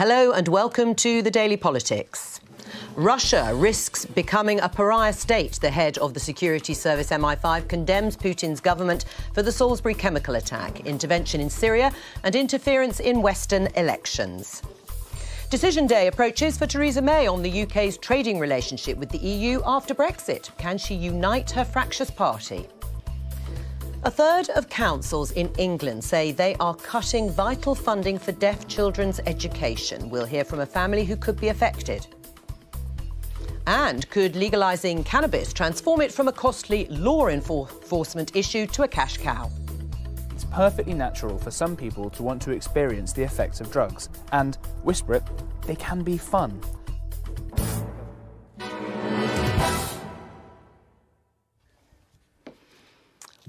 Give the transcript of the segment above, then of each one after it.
Hello and welcome to the Daily Politics. Russia risks becoming a pariah state. The head of the security service MI5 condemns Putin's government for the Salisbury chemical attack, intervention in Syria and interference in Western elections. Decision day approaches for Theresa May on the UK's trading relationship with the EU after Brexit. Can she unite her fractious party? A third of councils in England say they are cutting vital funding for deaf children's education. We'll hear from a family who could be affected. And could legalising cannabis transform it from a costly law enforcement issue to a cash cow? It's perfectly natural for some people to want to experience the effects of drugs. And, whisper it, they can be fun.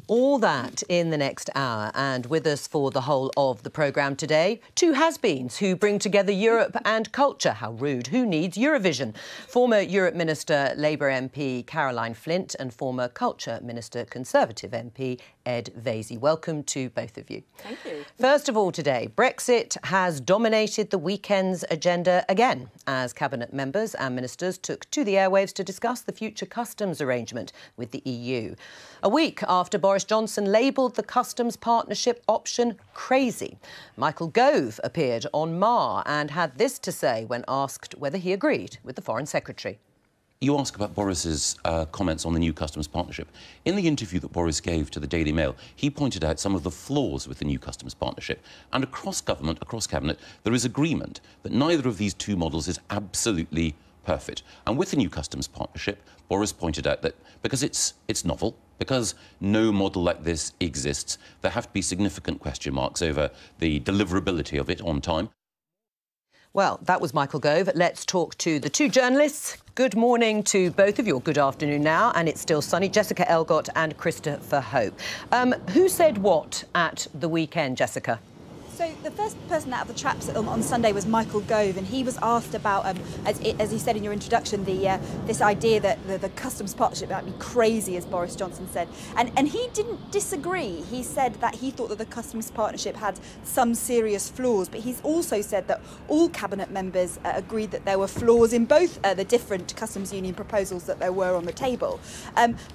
All that in the next hour, and with us for the whole of the programme today, two has-beens who bring together Europe and culture. How rude. Who needs Eurovision? Former Europe Minister Labour MP Caroline Flint and former Culture Minister Conservative MP Ed Vaizey. Welcome to both of you. Thank you. First of all today, Brexit has dominated the weekend's agenda again as cabinet members and ministers took to the airwaves to discuss the future customs arrangement with the EU. A week after Boris Johnson labelled the customs partnership option crazy, Michael Gove appeared on Mar and had this to say when asked whether he agreed with the Foreign Secretary. You ask about Boris's comments on the new customs partnership. In the interview that Boris gave to the Daily Mail, he pointed out some of the flaws with the new customs partnership. And across government, across cabinet, there is agreement that neither of these two models is absolutely perfect. And with the new customs partnership, Boris pointed out that because it's novel, because no model like this exists, there have to be significant question marks over the deliverability of it on time. Well, that was Michael Gove. Let's talk to the two journalists. Good morning to both of you, or good afternoon now, and it's still sunny. Jessica Elgott and Christopher Hope. Who said what at the weekend, Jessica? So the first person out of the traps on Sunday was Michael Gove, and he was asked about, as he said in your introduction, this idea that the customs partnership might be crazy, as Boris Johnson said. And he didn't disagree. He said that he thought that the customs partnership had some serious flaws, but he's also said that all cabinet members agreed that there were flaws in both the different customs union proposals that there were on the table.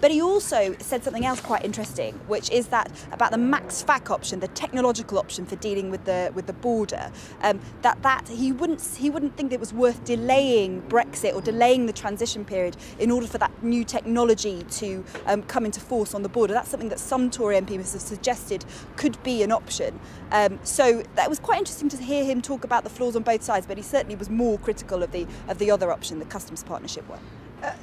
But he also said something else quite interesting, which is that about the max FAC option, the technological option for dealing with the border, that he wouldn't think it was worth delaying Brexit or delaying the transition period in order for that new technology to come into force on the border. That's something that some Tory MPs have suggested could be an option. So that was quite interesting to hear him talk about the flaws on both sides, but he certainly was more critical of the other option, the customs partnership one.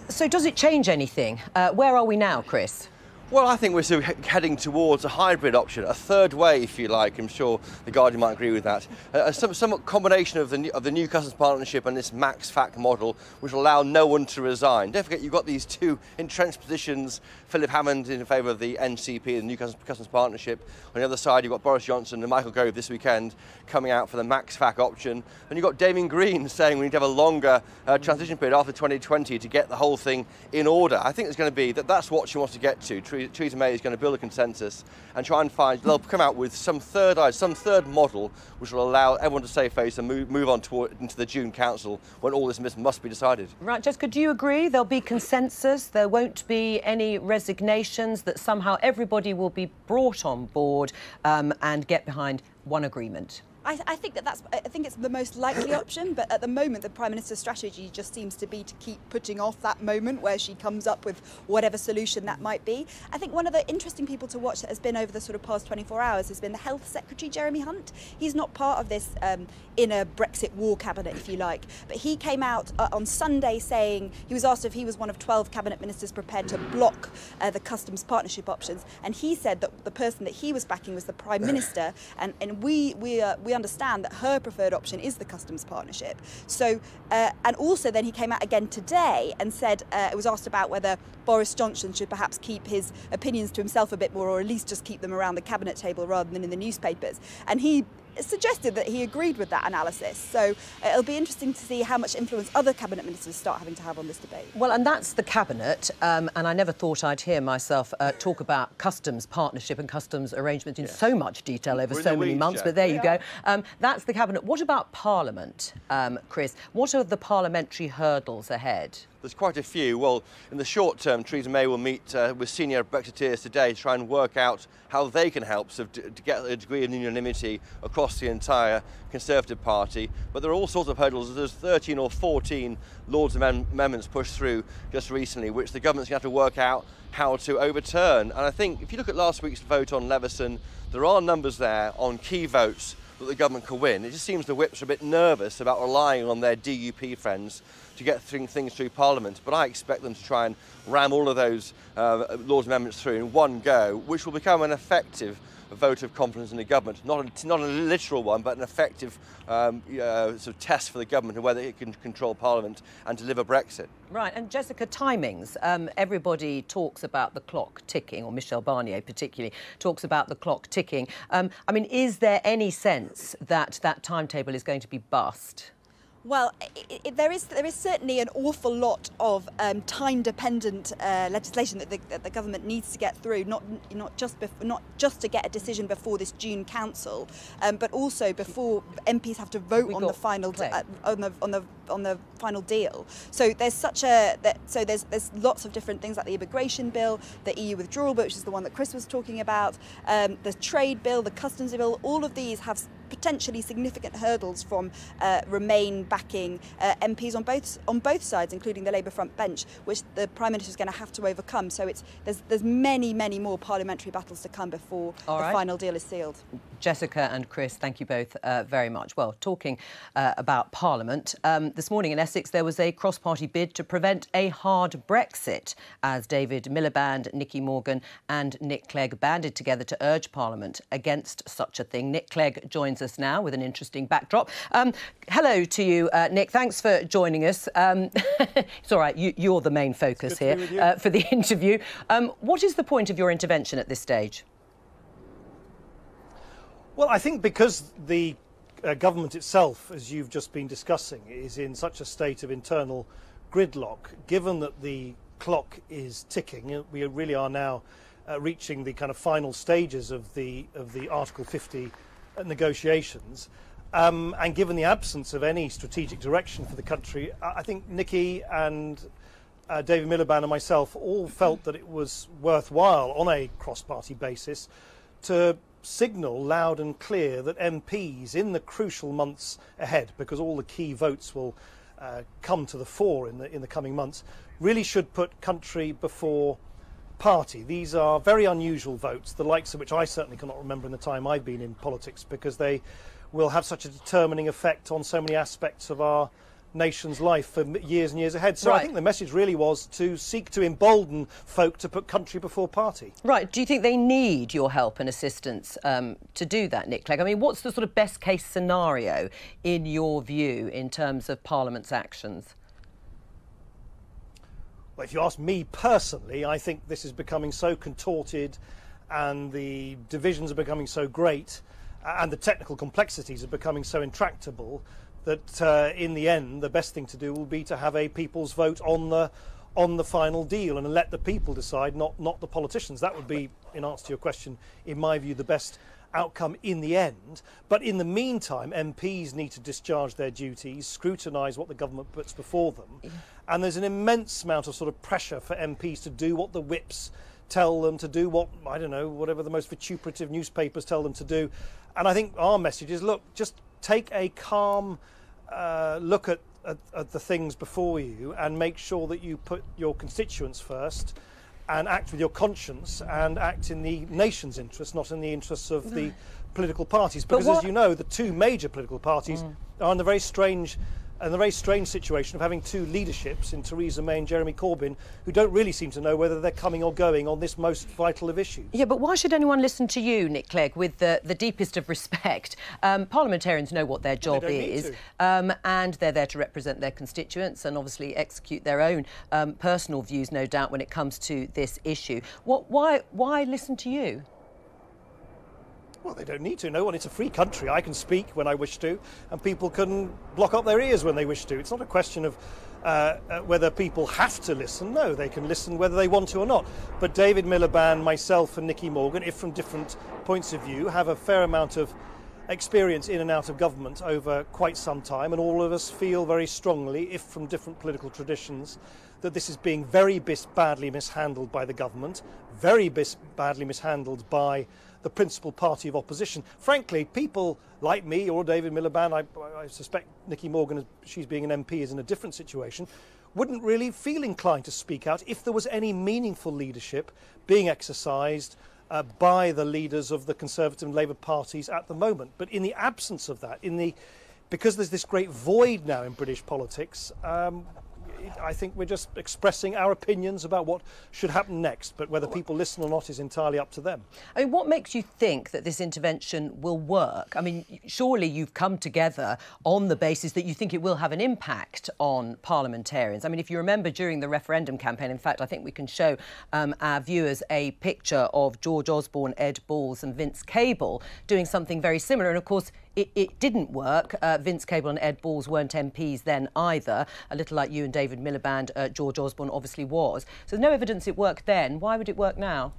So does it change anything? Where are we now, Chris? Well, I think we're still heading towards a hybrid option, a third way, if you like. I'm sure the Guardian might agree with that. Some combination of the new customs partnership and this max FAC model, which will allow no one to resign. Don't forget, you've got these two entrenched positions. Philip Hammond in favour of the NCP, the new customs partnership. On the other side, you've got Boris Johnson and Michael Gove this weekend coming out for the max FAC option. And you've got Damien Green saying we need to have a longer transition period after 2020 to get the whole thing in order. I think it's going to be that's what she wants to get to. Theresa May is going to build a consensus and try and they'll come out with some third model which will allow everyone to save face and move on into the June Council when all this must be decided. Right, Jessica, do you agree there'll be consensus, there won't be any resignations, that somehow everybody will be brought on board and get behind one agreement? I think I think it's the most likely option, but at the moment the Prime Minister's strategy just seems to be to keep putting off that moment where she comes up with whatever solution that might be. I think one of the interesting people to watch that has been over the sort of past 24 hours has been the Health Secretary, Jeremy Hunt. He's not part of this inner Brexit war cabinet, if you like, but he came out on Sunday saying, he was asked if he was one of 12 cabinet ministers prepared to block the customs partnership options, and he said that the person that he was backing was the Prime Minister, and we understand that her preferred option is the customs partnership. So, and also then he came out again today and said, it was asked about whether Boris Johnson should perhaps keep his opinions to himself a bit more, or at least just keep them around the cabinet table rather than in the newspapers. And he suggested that he agreed with that analysis. So it'll be interesting to see how much influence other cabinet ministers start having to have on this debate. Well, and that's the cabinet, and I never thought I'd hear myself talk about customs partnership and customs arrangements in so much detail over so many months, but there you go. That's the cabinet. What about Parliament, Chris? What are the parliamentary hurdles ahead? There's quite a few. Well, in the short term, Theresa May will meet with senior Brexiteers today to try and work out how they can help to get a degree of unanimity across the entire Conservative Party. But there are all sorts of hurdles. There's 13 or 14 Lords amendments pushed through just recently, which the government's going to have to work out how to overturn. And I think if you look at last week's vote on Leveson, there are numbers there on key votes that the government could win. It just seems the whips are a bit nervous about relying on their DUP friends to get things through Parliament, but I expect them to try and ram all of those Lords amendments through in one go, which will become an effective vote of confidence in the government. Not a literal one, but an effective sort of test for the government of whether it can control Parliament and deliver Brexit. Right, and Jessica, timings. Everybody talks about the clock ticking, or Michel Barnier particularly talks about the clock ticking. I mean, is there any sense that that timetable is going to be bust? Well, there is certainly an awful lot of time-dependent legislation that the government needs to get through, not just to get a decision before this June council, but also before MPs have to vote on the final on the final deal. So there's there's lots of different things like the immigration bill, the EU withdrawal bill, which is the one that Chris was talking about, the trade bill, the customs bill. All of these have potentially significant hurdles from Remain backing MPs on both sides, including the Labour front bench, which the Prime Minister is going to have to overcome. So there's many more parliamentary battles to come before the final deal is sealed. Jessica and Chris, thank you both very much. Well, talking about Parliament, this morning in Essex there was a cross-party bid to prevent a hard Brexit as David Miliband, Nicky Morgan and Nick Clegg banded together to urge Parliament against such a thing. Nick Clegg joins us now with an interesting backdrop. Hello to you, Nick. Thanks for joining us. It's all right, you're the main focus here for the interview. What is the point of your intervention at this stage? Well, I think because the government itself, as you've just been discussing, is in such a state of internal gridlock, given that the clock is ticking, we really are now reaching the kind of final stages of the Article 50 negotiations, and given the absence of any strategic direction for the country, I think Nicky and David Miliband and myself all felt that it was worthwhile on a cross-party basis to signal loud and clear that MPs in the crucial months ahead, because all the key votes will come to the fore in the coming months, really should put country before party. These are very unusual votes, the likes of which I certainly cannot remember in the time I've been in politics, because they will have such a determining effect on so many aspects of our nation's life for years and years ahead. So I think the message really was to seek to embolden folk to put country before party. Right. Do you think they need your help and assistance to do that, Nick Clegg? I mean, what's the sort of best case scenario in your view in terms of Parliament's actions? Well, if you ask me personally, I think this is becoming so contorted and the divisions are becoming so great and the technical complexities are becoming so intractable that in the end the best thing to do will be to have a people's vote on the final deal and let the people decide, not the politicians. That would be, in answer to your question, in my view, the best outcome in the end. But in the meantime, MPs need to discharge their duties, scrutinise what the government puts before them, and there's an immense amount of sort of pressure for MPs to do what the whips tell them to do, what, I don't know, whatever the most vituperative newspapers tell them to do. And I think our message is, look, just take a calm look at the things before you and make sure that you put your constituents first and act with your conscience and act in the nation's interest, not in the interests of the political parties. Because, as you know, the two major political parties are in the very strange situation of having two leaderships in Theresa May and Jeremy Corbyn, who don't really seem to know whether they're coming or going on this most vital of issues. Yeah, but why should anyone listen to you, Nick Clegg, with the deepest of respect? Parliamentarians know what their job is, and they're there to represent their constituents and obviously execute their own personal views, no doubt, when it comes to this issue. Why listen to you? Well, they don't need to. No one. It's a free country. I can speak when I wish to, and people can block up their ears when they wish to. It's not a question of whether people have to listen. No, they can listen whether they want to or not. But David Miliband, myself and Nicky Morgan, if from different points of view, have a fair amount of experience in and out of government over quite some time, and all of us feel very strongly, if from different political traditions, that this is being very badly mishandled by the government, very badly mishandled by the principal party of opposition. Frankly, people like me or David Miliband, I suspect Nicky Morgan, she's being an MP, is in a different situation, wouldn't really feel inclined to speak out if there was any meaningful leadership being exercised by the leaders of the Conservative and Labour parties at the moment. But in the absence of that, because there's this great void now in British politics, I think we're just expressing our opinions about what should happen next, but whether people listen or not is entirely up to them. I mean, what makes you think that this intervention will work? I mean, surely you've come together on the basis that you think it will have an impact on parliamentarians. I mean, if you remember during the referendum campaign, in fact, I think we can show our viewers a picture of George Osborne, Ed Balls and Vince Cable doing something very similar. And, of course, it didn't work. Vince Cable and Ed Balls weren't MPs then either, a little like you and David Miliband. George Osborne obviously was. So there's no evidence it worked then. Why would it work now?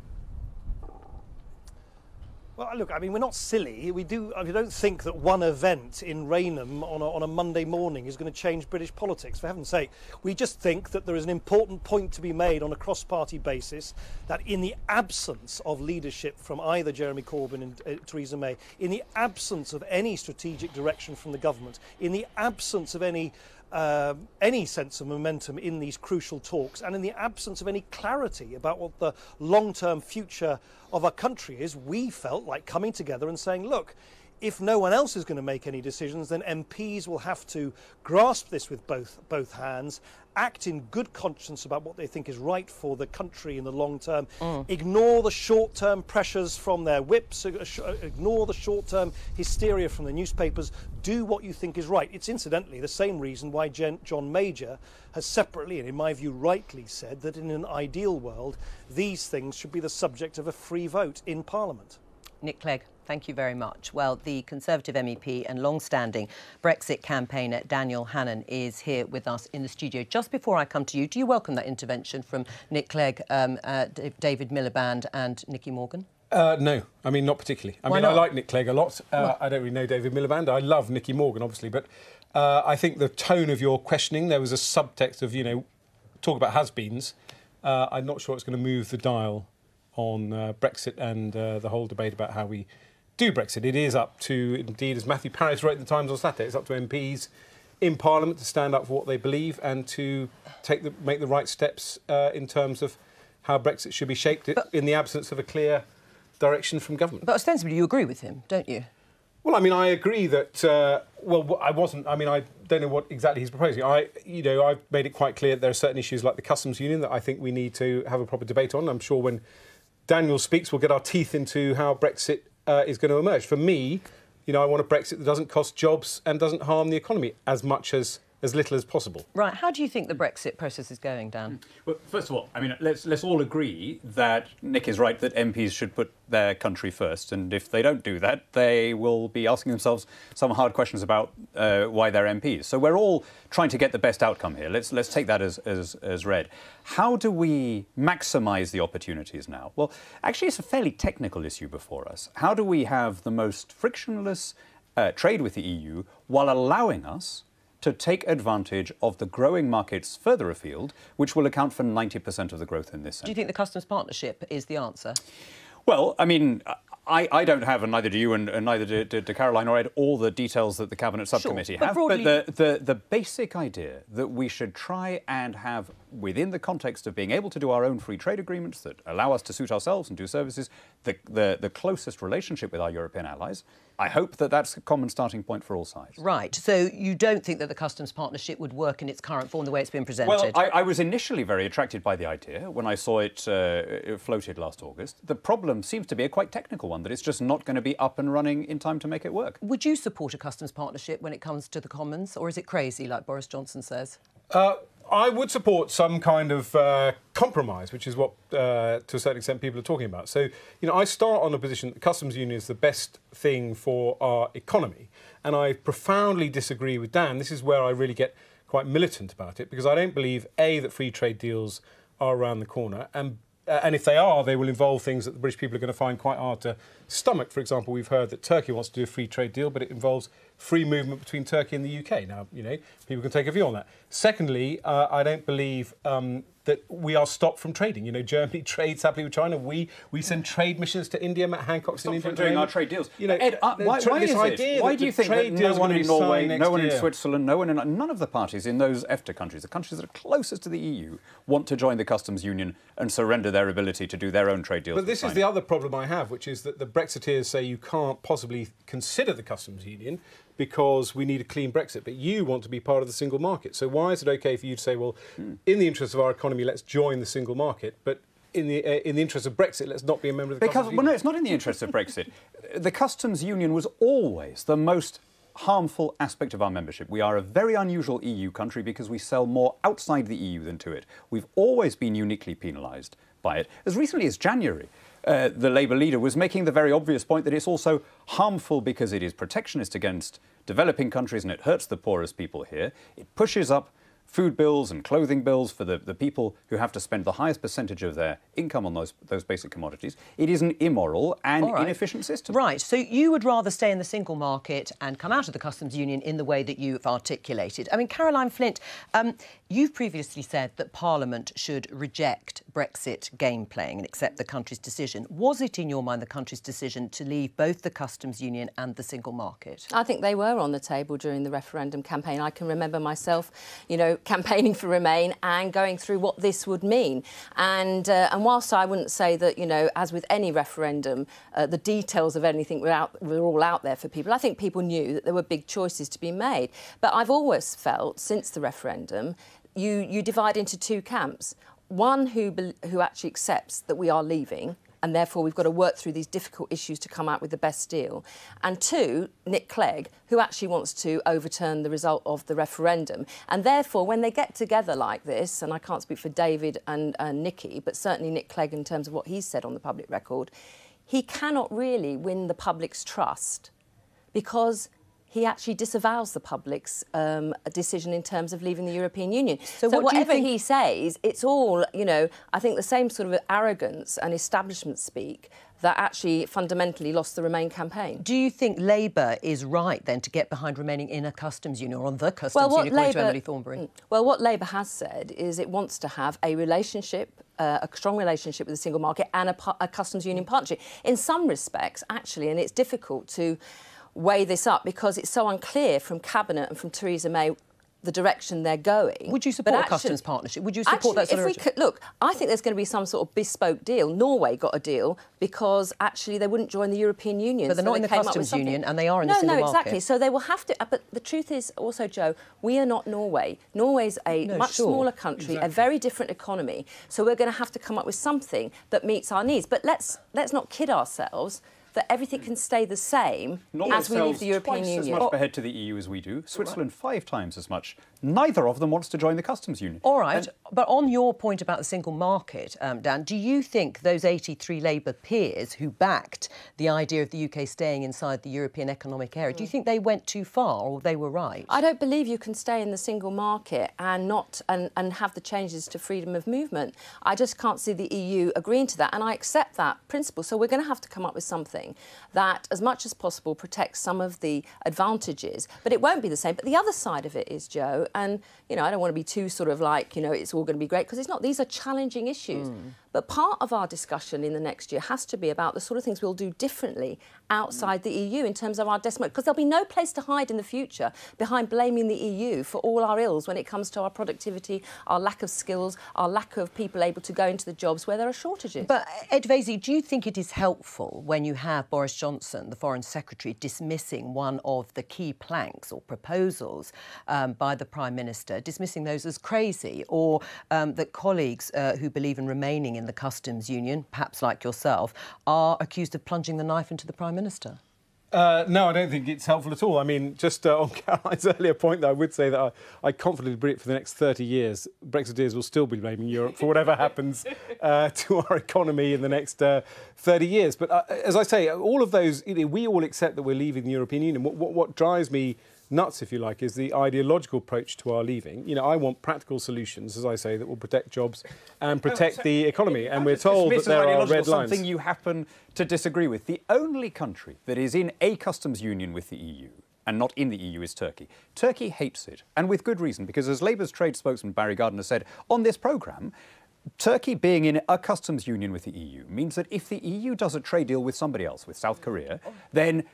Well, look, I mean, we're not silly. I don't think that one event in Raynham on a Monday morning is going to change British politics, for heaven's sake. We just think that there is an important point to be made on a cross-party basis, that in the absence of leadership from either Jeremy Corbyn and Theresa May, in the absence of any strategic direction from the government, in the absence of any sense of momentum in these crucial talks, and in the absence of any clarity about what the long-term future of our country is, we felt like coming together and saying, look, if no one else is going to make any decisions, then MPs will have to grasp this with both hands, act in good conscience about what they think is right for the country in the long term, ignore the short-term pressures from their whips, ignore the short-term hysteria from the newspapers, do what you think is right. It's incidentally the same reason why John Major has separately, and in my view rightly, said that in an ideal world, these things should be the subject of a free vote in Parliament. Nick Clegg, thank you very much. Well, the Conservative MEP and long-standing Brexit campaigner Daniel Hannan is here with us in the studio. Just before I come to you, do you welcome that intervention from Nick Clegg, David Miliband and Nicky Morgan? No, I mean, not particularly. I not? I like Nick Clegg a lot. I don't really know David Miliband. I love Nicky Morgan, obviously, but I think the tone of your questioning, there was a subtext of, talk about has-beens. I'm not sure it's going to move the dial on Brexit and the whole debate about how we do Brexit. It is up to, indeed, as Matthew Parris wrote in the Times on Saturday, it's up to MPs in Parliament to stand up for what they believe and to make the right steps in terms of how Brexit should be shaped in the absence of a clear direction from government. But ostensibly you agree with him, don't you? Well, I mean, I agree that, I don't know what exactly he's proposing. I've made it quite clear that there are certain issues like the customs union that I think we need to have a proper debate on. I'm sure when Daniel speaks, we'll get our teeth into how Brexit is going to emerge. For me, I want a Brexit that doesn't cost jobs and doesn't harm the economy as little as possible. Right. How do you think the Brexit process is going, Dan? Well, first of all, I mean, let's all agree that Nick is right that MPs should put their country first, and if they don't do that, they will be asking themselves some hard questions about why they're MPs. So we're all trying to get the best outcome here. Let's take that as read. How do we maximise the opportunities now? Well, actually, it's a fairly technical issue before us. How do we have the most frictionless trade with the EU while allowing us to take advantage of the growing markets further afield, which will account for 90% of the growth in this sector? Do you think the customs partnership is the answer? Well, I mean, I don't have, and neither do you, and neither did Caroline or Ed, all the details that the Cabinet Subcommittee have. Broadly... But the basic idea that we should try and have, within the context of being able to do our own free trade agreements that allow us to suit ourselves and do services, the closest relationship with our European allies, I hope that that's a common starting point for all sides. Right. So you don't think that the customs partnership would work in its current form, the way it's been presented? Well, I was initially very attracted by the idea when I saw it floated last August. The problem seems to be a quite technical one, that it's just not going to be up and running in time to make it work. Would you support a customs partnership when it comes to the Commons, or is it crazy, like Boris Johnson says? I would support some kind of compromise, which is what, to a certain extent, people are talking about. So, I start on a position that the customs union is the best thing for our economy. And I profoundly disagree with Dan. This is where I really get quite militant about it, because I don't believe, A, that free trade deals are around the corner, and if they are, they will involve things that the British people are going to find quite hard to stomach. For example, we've heard that Turkey wants to do a free trade deal, but it involves free movement between Turkey and the UK. Now, people can take a view on that. Secondly, I don't believe that we are stopped from trading. Germany trades happily with China. We send trade missions to India. Matt Hancock's in India. From doing our trade deals. Ed, why is it? Why do you think that no one in Norway, no one in Switzerland, none of the parties in those EFTA countries, the countries that are closest to the EU, want to join the customs union and surrender their ability to do their own trade deals? But this is the other problem I have, which is that the Brexiteers say you can't possibly consider the customs union because we need a clean Brexit, but you want to be part of the single market. So why is it OK for you to say, well, in the interest of our economy, let's join the single market, but in the interest of Brexit, let's not be a member of the customs union? Well, no, it's not in the interest of Brexit. The customs union was always the most harmful aspect of our membership. We are a very unusual EU country because we sell more outside the EU than to it. We've always been uniquely penalised by it. As recently as January, the Labour leader was making the very obvious point that it's also harmful because it is protectionist against developing countries and it hurts the poorest people here. It pushes up food bills and clothing bills for the people who have to spend the highest percentage of their income on those basic commodities. It is an immoral and inefficient system. Right, so you would rather stay in the single market and come out of the customs union in the way that you've articulated. I mean, Caroline Flint, you've previously said that Parliament should reject Brexit game playing and accept the country's decision. Was it, in your mind, the country's decision to leave both the customs union and the single market? I think they were on the table during the referendum campaign. I can remember myself, campaigning for Remain and going through what this would mean. And whilst I wouldn't say that, as with any referendum, the details of anything were all out there for people, I think people knew that there were big choices to be made. But I've always felt, since the referendum, you divide into two camps. One who actually accepts that we are leaving, and therefore we've got to work through these difficult issues to come out with the best deal. And two, Nick Clegg, who actually wants to overturn the result of the referendum. And therefore, when they get together like this, and I can't speak for David and Nicky, but certainly Nick Clegg in terms of what he's said on the public record, he cannot really win the public's trust because he actually disavows the public's decision in terms of leaving the European Union. So whatever he says, it's all, I think the same sort of arrogance and establishment speak that actually fundamentally lost the Remain campaign. Do you think Labour is right, then, to get behind remaining in a customs union or on the customs union, according to Emily Thornberry? Well, what Labour has said is it wants to have a relationship, a strong relationship with the single market and a customs union partnership. In some respects, actually, and it's difficult to weigh this up because it's so unclear from Cabinet and from Theresa May the direction they're going. Would you support a customs partnership? Would you support that sort of... Look, I think there's going to be some sort of bespoke deal. Norway got a deal because actually they wouldn't join the European Union. But they're not in the customs union and they are in the single market. No, exactly. So they will have to... But the truth is also, Joe, we are not Norway. Norway's a much smaller country, a very different economy. So we're going to have to come up with something that meets our needs. But let's not kid ourselves that everything can stay the same as we leave the European Union. Twice as much ahead to the EU as we do. Switzerland 5 times as much. Neither of them wants to join the customs union. All right, but on your point about the single market, Dan, do you think those 83 Labour peers who backed the idea of the UK staying inside the European Economic Area, do you think they went too far or they were right? I don't believe you can stay in the single market and and have the changes to freedom of movement. I just can't see the EU agreeing to that, and I accept that principle. So we're going to have to come up with something that, as much as possible, protects some of the advantages, but it won't be the same. But the other side of it is, Joe, and, I don't want to be too sort of like, it's all going to be great, because it's not. These are challenging issues. But part of our discussion in the next year has to be about the sort of things we'll do differently outside the EU in terms of our desperate... Because there'll be no place to hide in the future behind blaming the EU for all our ills when it comes to our productivity, our lack of skills, our lack of people able to go into the jobs where there are shortages. But, Ed Vaizey, do you think it is helpful when you have Boris Johnson, the Foreign Secretary, dismissing one of the key planks or proposals by the Prime Minister, dismissing those as crazy, or that colleagues who believe in remaining in the customs union, perhaps like yourself, are accused of plunging the knife into the Prime Minister? No, I don't think it's helpful at all. I mean, just on Caroline's earlier point, though, I would say that I confidently predict for the next 30 years, Brexiteers will still be blaming Europe for whatever happens to our economy in the next 30 years. But as I say, all of those, we all accept that we're leaving the European Union. What drives me nuts, if you like, is the ideological approach to our leaving. I want practical solutions, as I say, that will protect jobs and protect the economy. And we're told that there are red lines. Something you happen to disagree with. The only country that is in a customs union with the EU and not in the EU is Turkey. Turkey hates it, and with good reason, because as Labour's trade spokesman Barry Gardiner said on this programme, Turkey being in a customs union with the EU means that if the EU does a trade deal with somebody else, with South Korea, then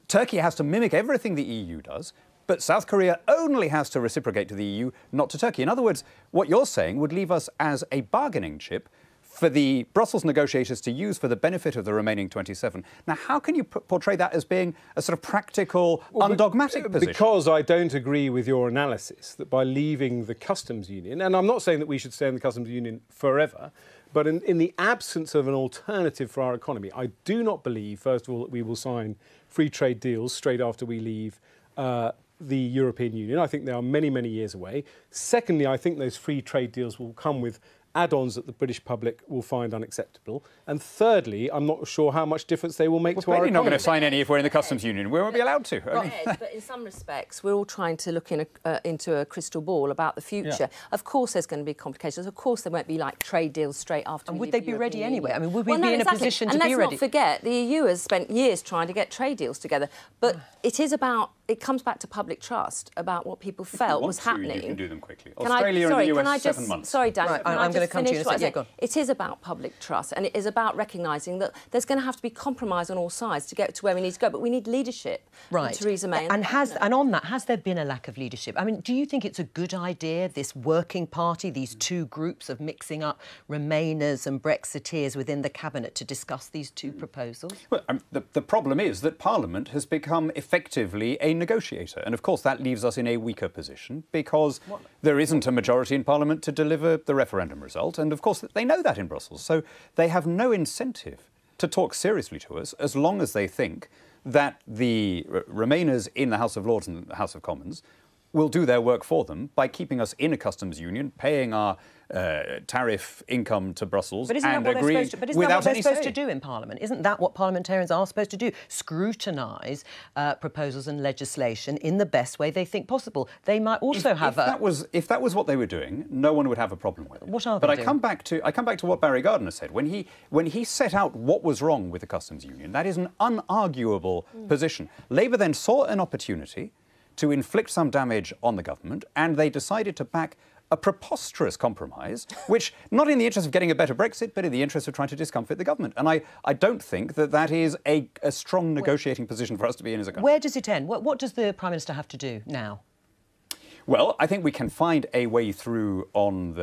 Turkey has to mimic everything the EU does, but South Korea only has to reciprocate to the EU, not to Turkey. In other words, what you're saying would leave us as a bargaining chip for the Brussels negotiators to use for the benefit of the remaining 27. Now, how can you portray that as being a sort of practical, undogmatic position? Because I don't agree with your analysis that by leaving the customs union, and I'm not saying that we should stay in the customs union forever, but in the absence of an alternative for our economy, I do not believe, first of all, that we will sign free trade deals straight after we leave the European Union. I think they are many, many years away. Secondly, I think those free trade deals will come with add-ons that the British public will find unacceptable. And thirdly, I'm not sure how much difference they will make to our economy. We're not going to sign any if we're in the customs union. We won't be allowed to. But in some respects, we're all trying to look into a crystal ball about the future. Yeah. Of course there's going to be complications. Of course there won't be, like, trade deals straight after And we would they leave be the ready European anyway? Union. I mean, would we be in a position to be ready? And let's not forget, the EU has spent years trying to get trade deals together. But it comes back to public trust about what people felt was happening. You can do them quickly. Can Australia and the US, 7 months. Sorry, Dan. Right, I'm going to come to you in a second. Yeah, go on. It is about public trust, and it is about recognising that there's going to have to be compromise on all sides to get to where we need to go. But we need leadership. Right. Theresa May. And on that, has there been a lack of leadership? I mean, do you think it's a good idea, this working party, these two groups of mixing up Remainers and Brexiteers within the cabinet to discuss these two proposals? Well, the problem is that Parliament has become effectively a negotiator. And of course, that leaves us in a weaker position because there isn't a majority in Parliament to deliver the referendum result. And of course, they know that in Brussels. So they have no incentive to talk seriously to us as long as they think that the Remainers in the House of Lords and the House of Commons will do their work for them by keeping us in a customs union, paying our tariff income to Brussels and agreeing But isn't that what they're supposed to do in Parliament? Isn't that what parliamentarians are supposed to do? Scrutinise proposals and legislation in the best way they think possible. They might also have if that was what they were doing, no one would have a problem with it. What are they doing? But I come back to what Barry Gardiner said. When he set out what was wrong with the customs union, that is an unarguable position. Labour then saw an opportunity to inflict some damage on the government, and they decided to back a preposterous compromise, which, not in the interest of getting a better Brexit, but in the interest of trying to discomfit the government. And I don't think that is a strong negotiating position for us to be in as a country. Where does it end? What does the Prime Minister have to do now? Well, I think we can find a way through on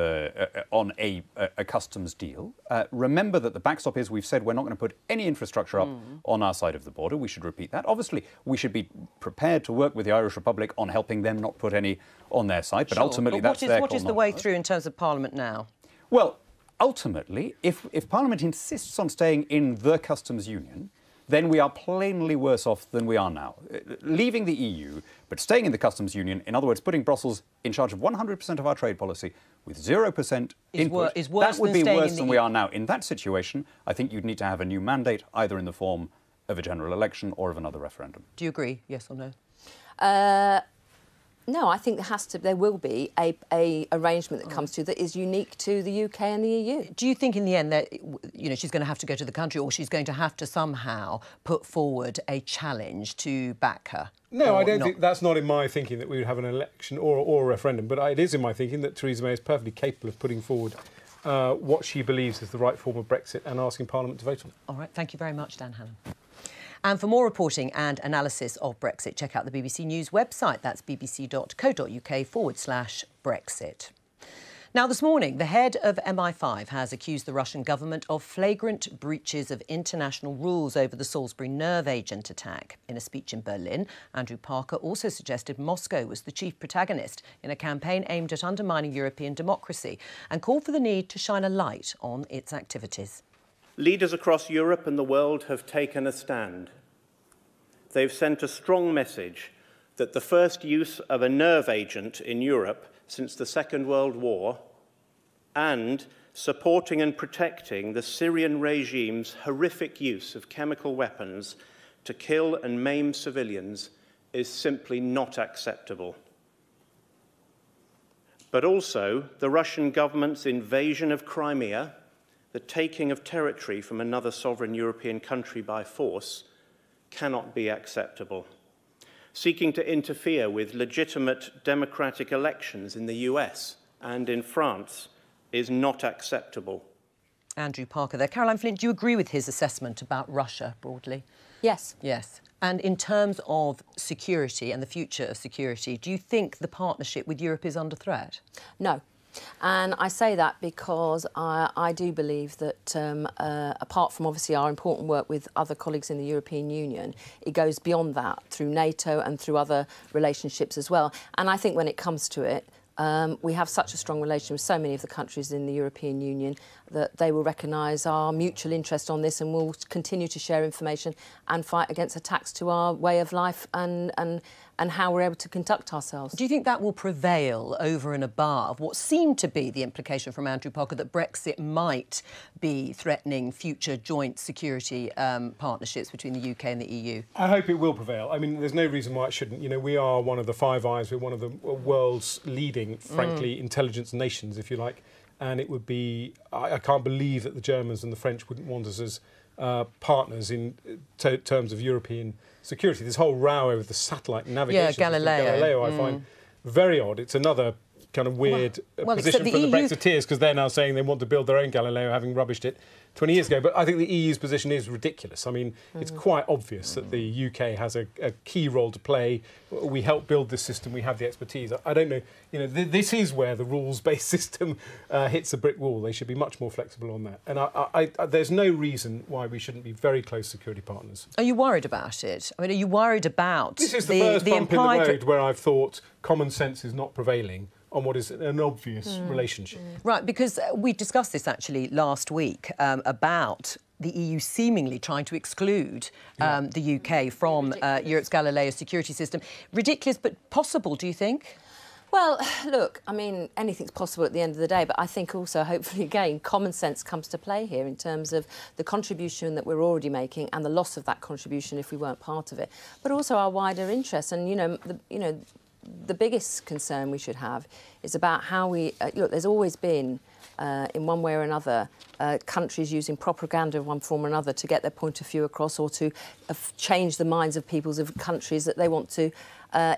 a customs deal. Remember that the backstop is we've said we're not going to put any infrastructure up on our side of the border. We should repeat that. Obviously, we should be prepared to work with the Irish Republic on helping them not put any on their side. But ultimately, that's their call. What is the way through in terms of Parliament now? Well, ultimately, if Parliament insists on staying in the customs union, then we are plainly worse off than we are now. Leaving the EU, but staying in the customs union, in other words, putting Brussels in charge of 100% of our trade policy with 0% input, that would be worse than we are now. In that situation, I think you'd need to have a new mandate, either in the form of a general election or of another referendum. Do you agree, yes or no? No, I think there will be a arrangement that comes to that is unique to the UK and the EU. Do you think in the end that she's going to have to go to the country, or she's going to have to somehow put forward a challenge to back her? No, I don't think that's not in my thinking that we would have an election or a referendum, but it is in my thinking that Theresa May is perfectly capable of putting forward what she believes is the right form of Brexit and asking Parliament to vote on it. All right, thank you very much, Dan Hannan. And for more reporting and analysis of Brexit, check out the BBC News website. That's bbc.co.uk/Brexit. Now, this morning, the head of MI5 has accused the Russian government of flagrant breaches of international rules over the Salisbury nerve agent attack. In a speech in Berlin, Andrew Parker also suggested Moscow was the chief protagonist in a campaign aimed at undermining European democracy and called for the need to shine a light on its activities. Leaders across Europe and the world have taken a stand. they've sent a strong message that the first use of a nerve agent in Europe since the Second World War, and supporting and protecting the Syrian regime's horrific use of chemical weapons to kill and maim civilians, is simply not acceptable. But also, the Russian government's invasion of Crimea, the taking of territory from another sovereign European country by force, cannot be acceptable. Seeking to interfere with legitimate democratic elections in the US and in France is not acceptable. Andrew Parker there. Caroline Flint, do you agree with his assessment about Russia broadly? Yes. Yes. And in terms of security and the future of security, do you think the partnership with Europe is under threat? No. And I say that because I do believe that apart from obviously our important work with other colleagues in the European Union, it goes beyond that through NATO and through other relationships as well. And I think when it comes to it, we have such a strong relation with so many of the countries in the European Union that they will recognise our mutual interest on this and will continue to share information and fight against attacks to our way of life and how we're able to conduct ourselves. Do you think that will prevail over and above what seemed to be the implication from Andrew Parker that Brexit might be threatening future joint security partnerships between the UK and the EU? I hope it will prevail. I mean, there's no reason why it shouldn't. You know, we are one of the Five Eyes. We're one of the world's leading, frankly, intelligence nations, if you like. And it would be... I can't believe that the Germans and the French wouldn't want us as partners in terms of European security. This whole row over the satellite navigation system, Galileo, I find very odd. It's another kind of weird position from the Brexiteers, because they're now saying they want to build their own Galileo, having rubbished it 20 years ago. But I think the EU's position is ridiculous. I mean, it's quite obvious that the UK has a key role to play. We help build this system. We have the expertise. I don't know. You know, this is where the rules-based system hits a brick wall. They should be much more flexible on that. And there's no reason why we shouldn't be very close security partners. Are you worried about it? I mean, are you worried about this is the first bump in the road where I've thought common sense is not prevailing on what is an obvious relationship. Right, because we discussed this actually last week about the EU seemingly trying to exclude the UK from Europe's Galileo security system. Ridiculous, but possible, do you think? Well, look, I mean, anything's possible at the end of the day, but I think also, hopefully, again, common sense comes to play here in terms of the contribution that we're already making and the loss of that contribution if we weren't part of it, but also our wider interests. And, the biggest concern we should have is about how we... look, there's always been, in one way or another, countries using propaganda of one form or another to get their point of view across or to change the minds of peoples of countries that they want to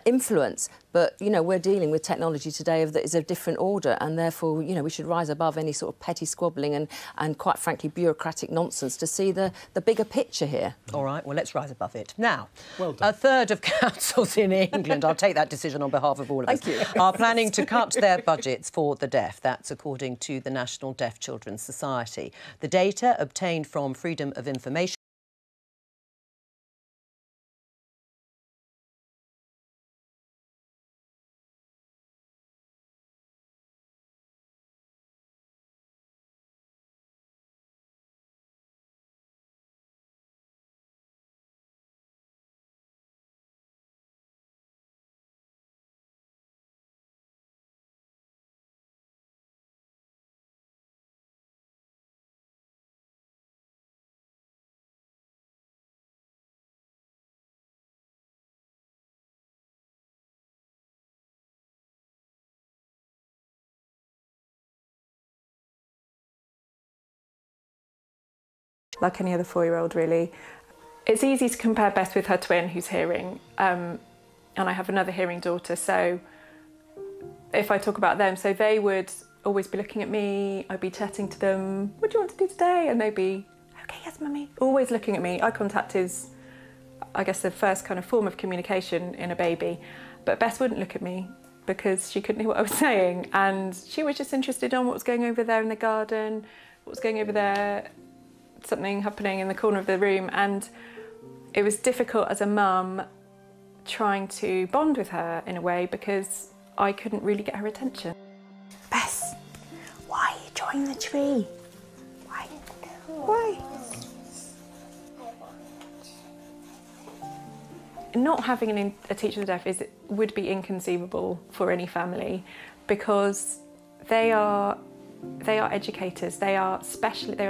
influence. But, we're dealing with technology today that is of different order, and therefore, we should rise above any sort of petty squabbling and quite frankly, bureaucratic nonsense to see the bigger picture here. All right, well, let's rise above it. Now, well done. A third of councils in England, I'll take that decision on behalf of all of us, are planning to cut their budgets for the deaf. That's according to the National Deaf Children's Society. The data obtained from Freedom of Information like any other 4-year-old, really. It's easy to compare Beth with her twin, who's hearing, and I have another hearing daughter, so if I talk about them, so they would always be looking at me, I'd be chatting to them, what do you want to do today? And they'd be, okay, yes, mummy. Always looking at me. Eye contact is, I guess, the first kind of form of communication in a baby, but Beth wouldn't look at me because she couldn't hear what I was saying, and she was just interested in what was going over there in the garden, what was going over there, something happening in the corner of the room, and it was difficult as a mum trying to bond with her in a way because I couldn't really get her attention. Bess, why are you drawing the tree? Why? Why? not having a teacher of the deaf would be inconceivable for any family, because they are educators. They are a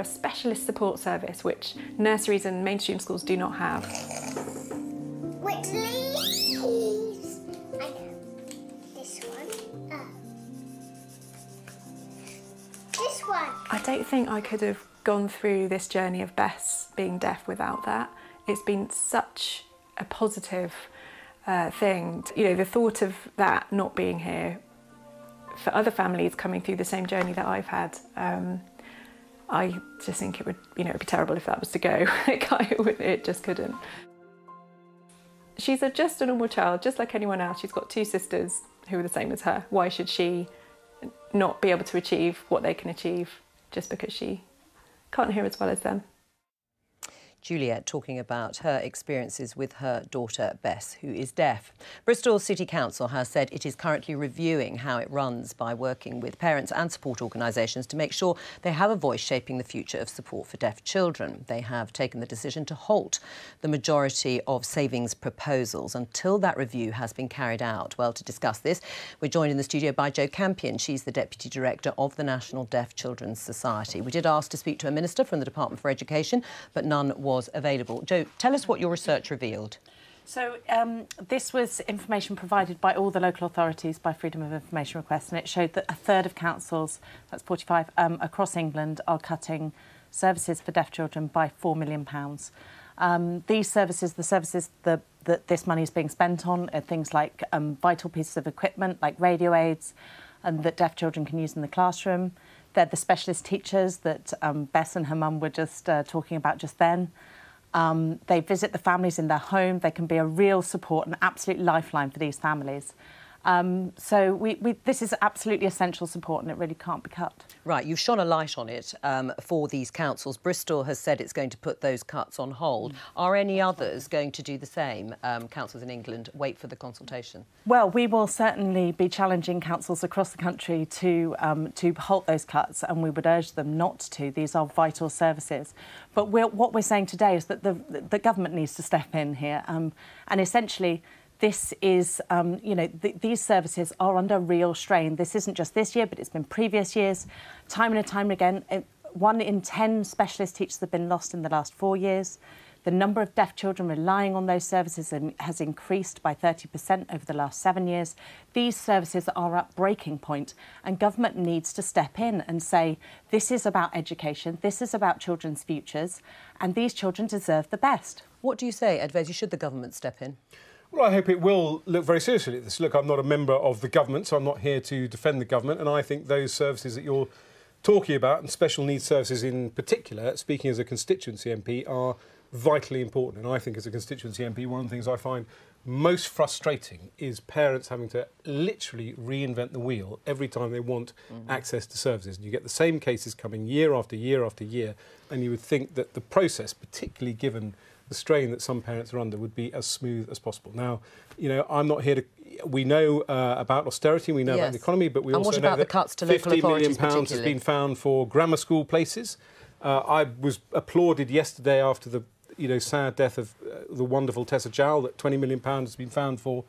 specialist support service, which nurseries and mainstream schools do not have. Which leaves? I know. This one. This one. I don't think I could have gone through this journey of Bess being deaf without that. It's been such a positive thing. You know, the thought of that not being here for other families coming through the same journey that I've had, I just think it would, it'd be terrible if that was to go. It just couldn't. She's just a normal child, just like anyone else. She's got 2 sisters who are the same as her. Why should she not be able to achieve what they can achieve just because she can't hear as well as them? Juliet talking about her experiences with her daughter Bess, who is deaf. Bristol City Council has said it is currently reviewing how it runs by working with parents and support organisations to make sure they have a voice shaping the future of support for deaf children. They have taken the decision to halt the majority of savings proposals until that review has been carried out. Well, to discuss this, we're joined in the studio by Jo Campion. She's the Deputy Director of the National Deaf Children's Society. We did ask to speak to a minister from the Department for Education, but none was available. Jo, tell us what your research revealed. So this was information provided by all the local authorities by Freedom of Information request, and it showed that a third of councils, that's 45, across England are cutting services for deaf children by £4 million. These services, the services that this money is being spent on, are things like vital pieces of equipment like radio aids and that deaf children can use in the classroom. They're the specialist teachers that Bess and her mum were just talking about just then. They visit the families in their home. They can be a real support and absolute lifeline for these families. So this is absolutely essential support, and it really can't be cut. Right, you've shone a light on it for these councils. Bristol has said it's going to put those cuts on hold. Are any others going to do the same? Councils in England wait for the consultation? Well, we will certainly be challenging councils across the country to halt those cuts, and we would urge them not to. These are vital services. But what we're saying today is that the government needs to step in here, and essentially this is, these services are under real strain. This isn't just this year, but it's been previous years. Time and time again, 1 in 10 specialist teachers have been lost in the last 4 years. The number of deaf children relying on those services has increased by 30% over the last 7 years. These services are at breaking point, and government needs to step in and say, this is about education, this is about children's futures, and these children deserve the best. What do you say, Advesi? Should the government step in? Well, I hope it will look very seriously at this. Look, I'm not a member of the government, so I'm not here to defend the government, and I think those services that you're talking about, and special needs services in particular, speaking as a constituency MP, are vitally important. And I think as a constituency MP, one of the things I find most frustrating is parents having to literally reinvent the wheel every time they want access to services. And you get the same cases coming year after year after year, and you would think that the process, particularly given the strain that some parents are under, would be as smooth as possible. Now, I'm not here to... We know about austerity, we know about the economy, but we also know that £50 million has been found for grammar school places. I was applauded yesterday after the sad death of the wonderful Tessa Jowell that £20 million has been found for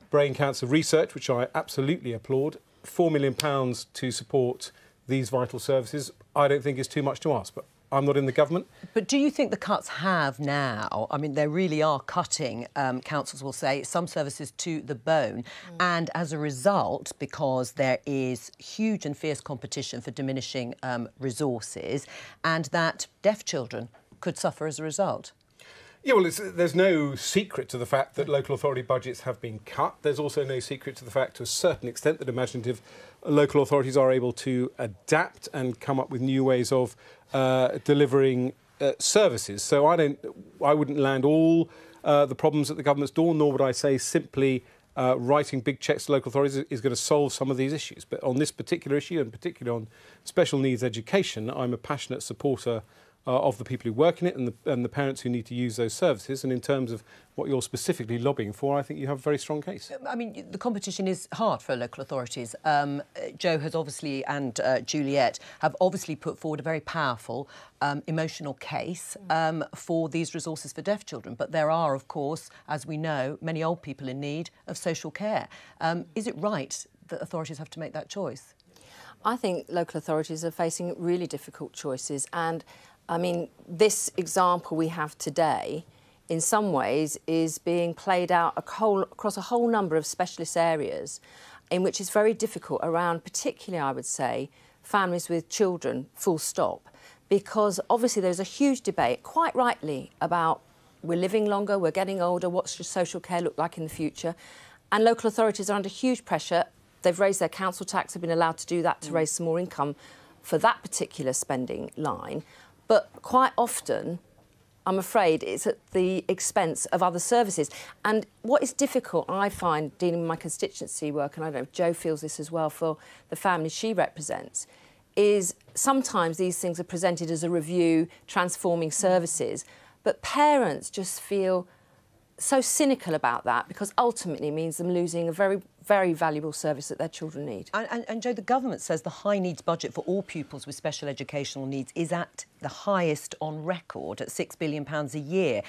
brain cancer research, which I absolutely applaud. £4 million to support these vital services, I don't think is too much to ask, but I'm not in the government. But do you think the cuts have now, I mean, they really are cutting, councils will say, some services to the bone, and as a result, because there is huge and fierce competition for diminishing resources, and that deaf children could suffer as a result? Yeah, well, there's no secret to the fact that local authority budgets have been cut. There's also no secret to the fact, to a certain extent, that imaginative local authorities are able to adapt and come up with new ways of delivering services. So I wouldn't land all the problems at the government's door, nor would I say simply writing big cheques to local authorities is going to solve some of these issues. But on this particular issue, and particularly on special needs education, I'm a passionate supporter of the people who work in it and the parents who need to use those services. And in terms of what you're specifically lobbying for, I think you have a very strong case. I mean, the competition is hard for local authorities. Joe has obviously, and Juliet, have obviously put forward a very powerful, emotional case for these resources for deaf children. But there are, of course, as we know, many old people in need of social care. Is it right that authorities have to make that choice? I think local authorities are facing really difficult choices, and I mean, this example we have today, in some ways, is being played out across a whole number of specialist areas in which it's very difficult around, particularly, I would say, families with children, full stop, because obviously there's a huge debate, quite rightly, about we're living longer, we're getting older, what's your social care look like in the future? And local authorities are under huge pressure. They've raised their council tax, have been allowed to do that to raise some more income for that particular spending line. But quite often, I'm afraid, it's at the expense of other services. And what is difficult, I find, dealing with my constituency work, and I don't know if Jo feels this as well for the families she represents, is sometimes these things are presented as a review, transforming services, but parents just feel so cynical about that because ultimately it means them losing a very, very valuable service that their children need. And Jo, the government says the high needs budget for all pupils with special educational needs is at the highest on record at £6 billion a year.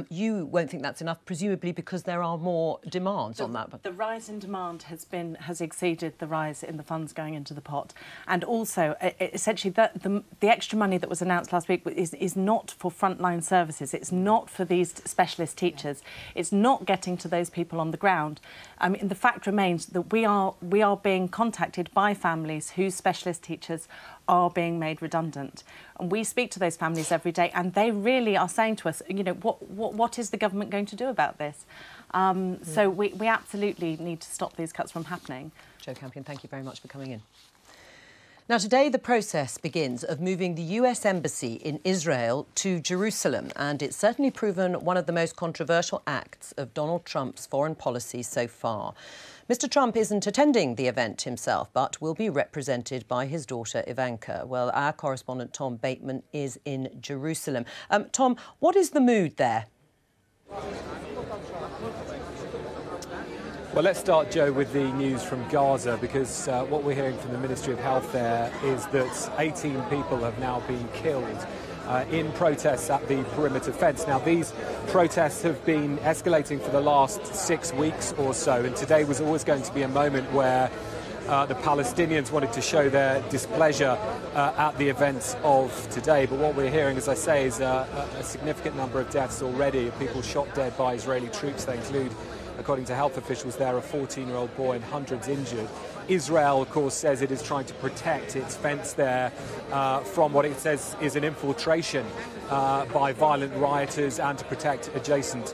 You won't think that's enough, presumably because there are more demands on that. The rise in demand has exceeded the rise in the funds going into the pot, and also essentially the extra money that was announced last week is not for frontline services. It's not for these specialist teachers. It's not getting to those people on the ground. I mean, the fact remains that we are being contacted by families whose specialist teachers are being made redundant, and we speak to those families every day, and they really are saying to us, you know, what is the government going to do about this? So we absolutely need to stop these cuts from happening. Jo Campion, thank you very much for coming in. Now, today the process begins of moving the US Embassy in Israel to Jerusalem, and it's certainly proven one of the most controversial acts of Donald Trump's foreign policy so far. Mr. Trump isn't attending the event himself, but will be represented by his daughter Ivanka. Well, our correspondent Tom Bateman is in Jerusalem. Tom, what is the mood there? Well, let's start, Jo, with the news from Gaza, because what we're hearing from the Ministry of Health there is that 18 people have now been killed in protests at the perimeter fence. Now, these protests have been escalating for the last 6 weeks or so, and today was always going to be a moment where the Palestinians wanted to show their displeasure at the events of today. But what we're hearing, as I say, is a significant number of deaths already, of people shot dead by Israeli troops. They include, according to health officials there, a 14-year-old boy and hundreds injured. Israel, of course, says it is trying to protect its fence there from what it says is an infiltration by violent rioters and to protect adjacent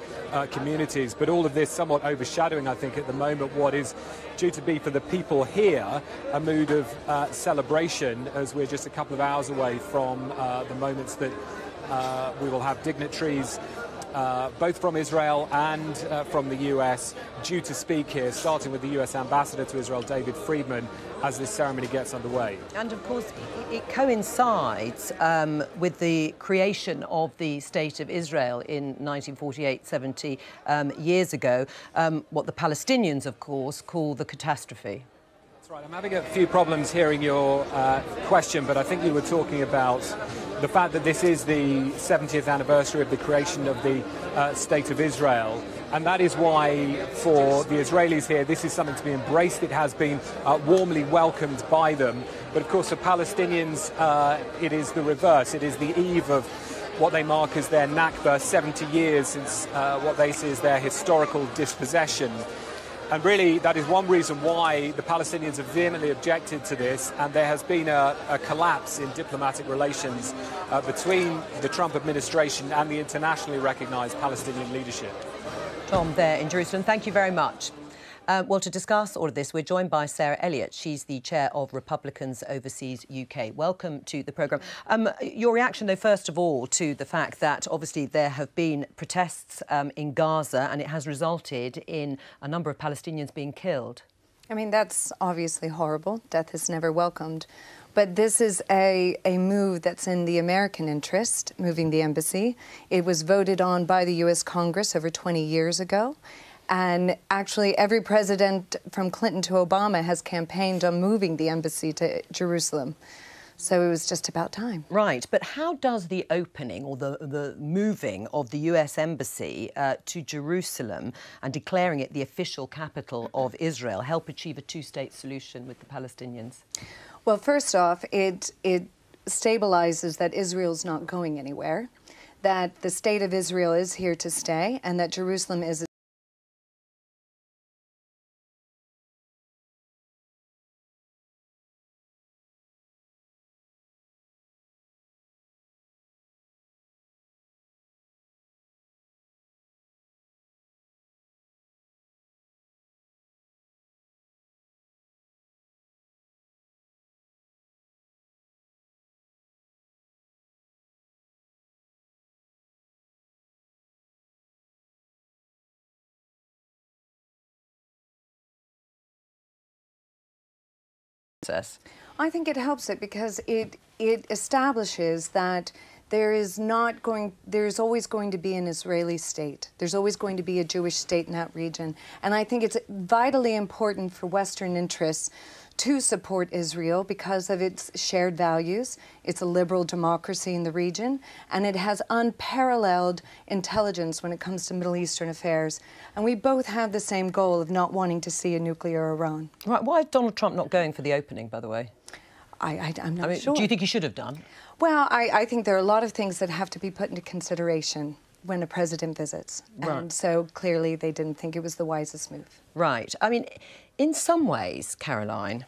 communities. But all of this somewhat overshadowing, I think, at the moment what is due to be for the people here a mood of celebration, as we're just a couple of hours away from the moments that we will have dignitaries both from Israel and from the US due to speak here, starting with the US Ambassador to Israel, David Friedman, as this ceremony gets underway. And of course, it coincides with the creation of the State of Israel in 1948, 70 years ago, what the Palestinians, of course, call the catastrophe. That's right. I'm having a few problems hearing your question, but I think you were talking about the fact that this is the 70th anniversary of the creation of the State of Israel. And that is why, for the Israelis here, this is something to be embraced. It has been warmly welcomed by them. But of course, for Palestinians, it is the reverse. It is the eve of what they mark as their Nakba, 70 years since what they see as their historical dispossession. And really, that is one reason why the Palestinians have vehemently objected to this, and there has been a collapse in diplomatic relations between the Trump administration and the internationally recognised Palestinian leadership. Tom, there in Jerusalem, thank you very much. Well, to discuss all of this, we're joined by Sarah Elliott. She's the chair of Republicans Overseas UK. Welcome to the programme. Your reaction, though, first of all, to the fact that obviously there have been protests in Gaza and it has resulted in a number of Palestinians being killed. I mean, that's obviously horrible. Death is never welcomed. But this is a move that's in the American interest, moving the embassy. It was voted on by the U.S. Congress over 20 years ago. And actually, every president from Clinton to Obama has campaigned on moving the embassy to Jerusalem. So it was just about time. Right, but how does the opening or the moving of the US Embassy to Jerusalem and declaring it the official capital of Israel help achieve a two-state solution with the Palestinians? Well, first off, it stabilizes that Israel's not going anywhere, that the state of Israel is here to stay, and that Jerusalem is I think it helps it because it establishes that there's always going to be an Israeli state. There's always going to be a Jewish state in that region. And I think it's vitally important for Western interests to support Israel because of its shared values. It's a liberal democracy in the region, and it has unparalleled intelligence when it comes to Middle Eastern affairs. And we both have the same goal of not wanting to see a nuclear Iran. Right, why is Donald Trump not going for the opening, by the way? I'm not sure. Do you think he should have done? Well, I think there are a lot of things that have to be put into consideration when a president visits. Right. And so clearly they didn't think it was the wisest move. Right. I mean, in some ways, Caroline,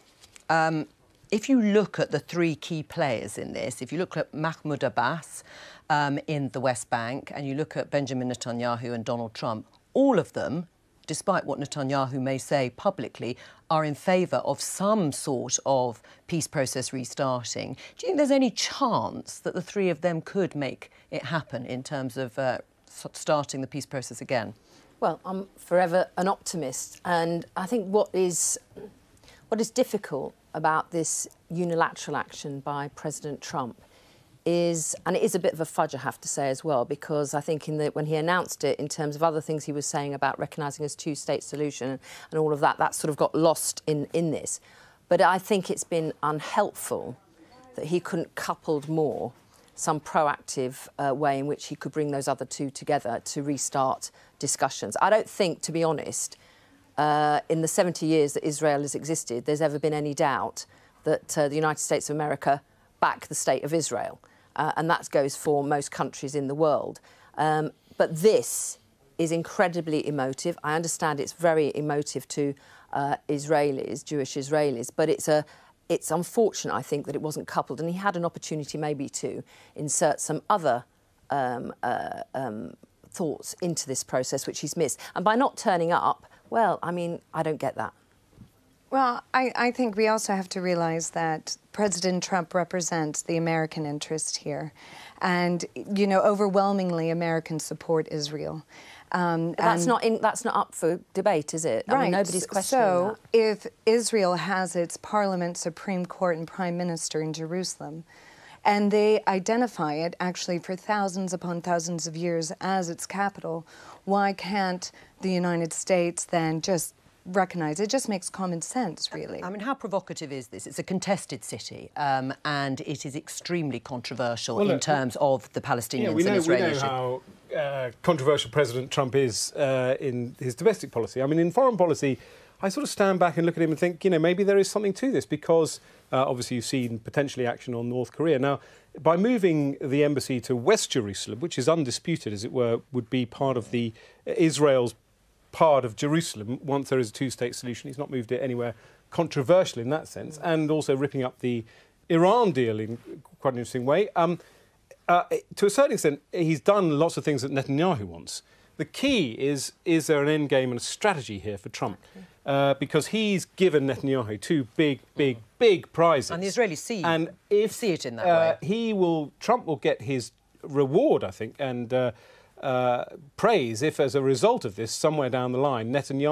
if you look at the three key players in this, if you look at Mahmoud Abbas in the West Bank and you look at Benjamin Netanyahu and Donald Trump, all of them, despite what Netanyahu may say publicly, are in favour of some sort of peace process restarting. Do you think there's any chance that the three of them could make it happen in terms of starting the peace process again? Well, I'm forever an optimist, and I think what is difficult about this unilateral action by President Trump is, and it is a bit of a fudge, I have to say as well, because I think when he announced it, in terms of other things he was saying about recognising a two-state solution and all of that, that sort of got lost in this. But I think it's been unhelpful that he couldn't coupled more some proactive way in which he could bring those other two together to restart discussions. I don't think, to be honest, in the 70 years that Israel has existed, there's ever been any doubt that the United States of America back the state of Israel. And that goes for most countries in the world. But this is incredibly emotive. I understand it's very emotive to Israelis, Jewish Israelis, but it's unfortunate, I think, that it wasn't coupled. And he had an opportunity maybe to insert some other thoughts into this process, which he's missed. And by not turning up, well, I mean, I don't get that. Well, I think we also have to realise that President Trump represents the American interest here. And, you know, overwhelmingly Americans support Israel. That's not up for debate, is it? Right. I mean, nobody's questioning that. So that. if Israel has its parliament, Supreme Court and Prime Minister in Jerusalem, and they identify it actually for thousands upon thousands of years as its capital, why can't the United States then just recognise it? It just makes common sense, really. I mean, how provocative is this? It's a contested city, and it is extremely controversial in terms of the Palestinians and Israeli issue. We know how controversial President Trump is in his domestic policy. I mean, in foreign policy, I sort of stand back and look at him and think, you know, maybe there is something to this because obviously you've seen potentially action on North Korea. Now, by moving the embassy to West Jerusalem, which is undisputed, as it were, would be part of the Israel's part of Jerusalem once there is a two-state solution. He's not moved it anywhere controversial in that sense, and also ripping up the Iran deal in quite an interesting way. To a certain extent, he's done lots of things that Netanyahu wants. The key is there an end game and a strategy here for Trump? Because he's given Netanyahu two big prizes. And the Israelis see it in that way. Trump will get his reward, I think, and praise if, as a result of this, somewhere down the line,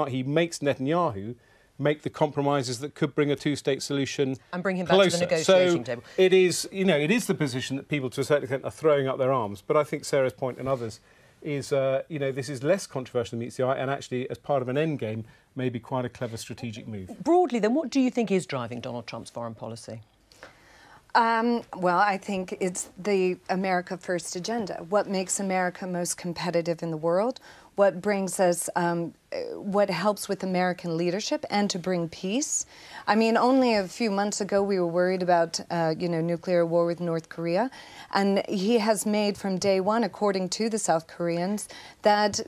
he makes Netanyahu make the compromises that could bring a two-state solution and bring him back closer. to the negotiating table. It is, you know, it is the position that people, to a certain extent, are throwing up their arms. But I think Sarah's point and others is, you know, this is less controversial than meets the eye, and actually, as part of an end game, may be quite a clever strategic move. Broadly, then, what do you think is driving Donald Trump's foreign policy? Well, I think it's the America First agenda. What makes America most competitive in the world? What brings us, what helps with American leadership and to bring peace? I mean, only a few months ago we were worried about, you know, nuclear war with North Korea, and he has made from day one, according to the South Koreans, that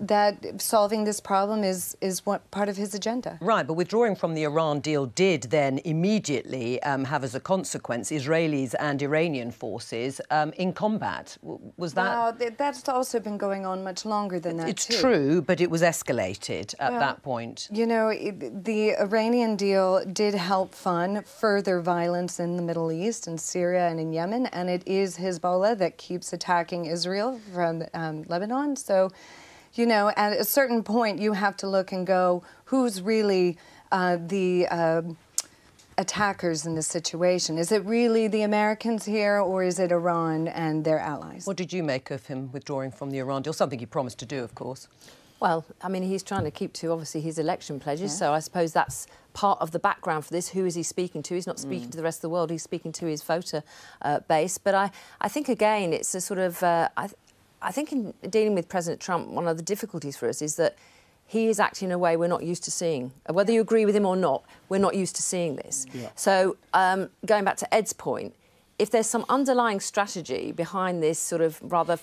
solving this problem is what part of his agenda. Right, but withdrawing from the Iran deal did then immediately have as a consequence Israelis and Iranian forces in combat. Was that? Well, that's also been going on much longer than that. It's true, but it was escalated at that point. You know, the Iranian deal did help fund further violence in the Middle East, in Syria and in Yemen, and it is Hezbollah that keeps attacking Israel from Lebanon. So, you know, at a certain point you have to look and go, who's really the attackers in this situation? Is it really the Americans here, or is it Iran and their allies? What did you make of him withdrawing from the Iran deal? Something he promised to do, of course. Well, I mean, he's trying to keep to, obviously, his election pledges, so I suppose that's part of the background for this. Who is he speaking to? He's not speaking to the rest of the world, he's speaking to his voter base. But I think, again, it's a sort of... I think in dealing with President Trump, one of the difficulties for us is that he is acting in a way we're not used to seeing. Whether you agree with him or not, we're not used to seeing this. Yeah. So, going back to Ed's point, if there's some underlying strategy behind this sort of rather...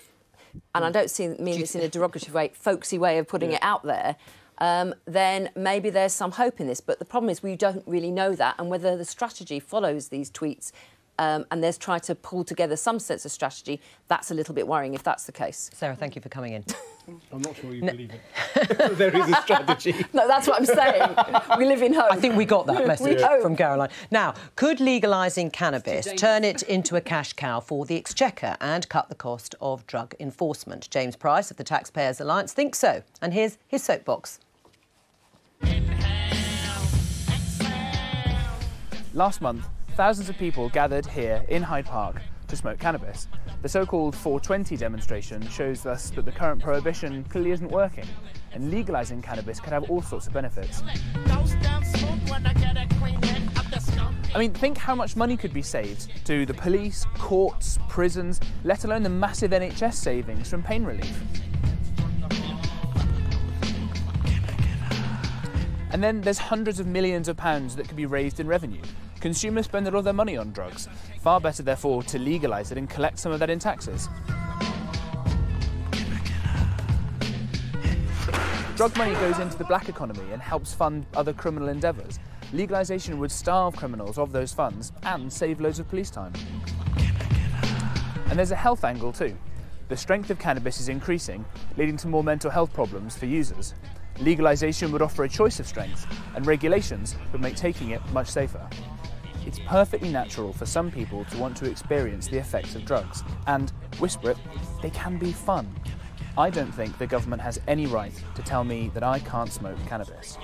and I don't mean this in a derogatory way, folksy way of putting it out there, then maybe there's some hope in this. But the problem is we don't really know that, and whether the strategy follows these tweets and there's tried to pull together some sense of strategy, that's a little bit worrying if that's the case. Sarah, thank you for coming in. I'm not sure you believe it. There is a strategy. No, that's what I'm saying. We live in hope. I think we got that message from Caroline. Now, could legalising cannabis turn it into a cash cow for the Exchequer and cut the cost of drug enforcement? James Price of the Taxpayers Alliance thinks so. And here's his soapbox. Last month, thousands of people gathered here in Hyde Park to smoke cannabis. The so-called 420 demonstration shows us that the current prohibition clearly isn't working, and legalising cannabis can have all sorts of benefits. I mean, think how much money could be saved to the police, courts, prisons, let alone the massive NHS savings from pain relief. And then there's hundreds of millions of pounds that could be raised in revenue. Consumers spend a lot of their money on drugs. Far better, therefore, to legalise it and collect some of that in taxes. Drug money goes into the black economy and helps fund other criminal endeavours. Legalisation would starve criminals of those funds and save loads of police time. And there's a health angle too. The strength of cannabis is increasing, leading to more mental health problems for users. Legalisation would offer a choice of strength, and regulations would make taking it much safer. It's perfectly natural for some people to want to experience the effects of drugs, and, whisper it, they can be fun. I don't think the government has any right to tell me that I can't smoke cannabis.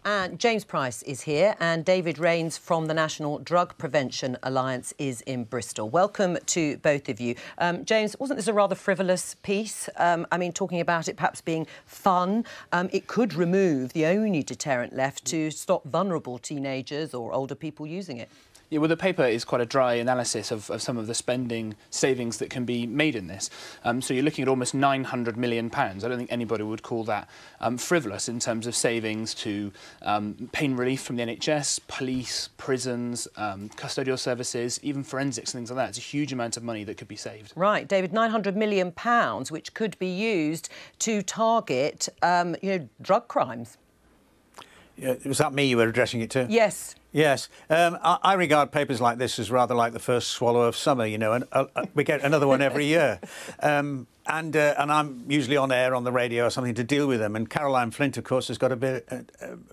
And James Price is here, and David Rains from the National Drug Prevention Alliance is in Bristol. Welcome to both of you. James, wasn't this a rather frivolous piece? I mean, talking about it perhaps being fun. It could remove the only deterrent left to stop vulnerable teenagers or older people using it. Yeah, well, the paper is quite a dry analysis of some of the spending savings that can be made in this. So you're looking at almost £900 million. I don't think anybody would call that frivolous in terms of savings to pain relief from the NHS, police, prisons, custodial services, even forensics and things like that. It's a huge amount of money that could be saved. Right, David, £900 million, which could be used to target, drug crimes. Was that me you were addressing it to? Yes. Yes, I regard papers like this as rather like the first swallow of summer, you know, and we get another one every year. And I'm usually on air on the radio or something to deal with them. And Caroline Flint, of course, has got a bit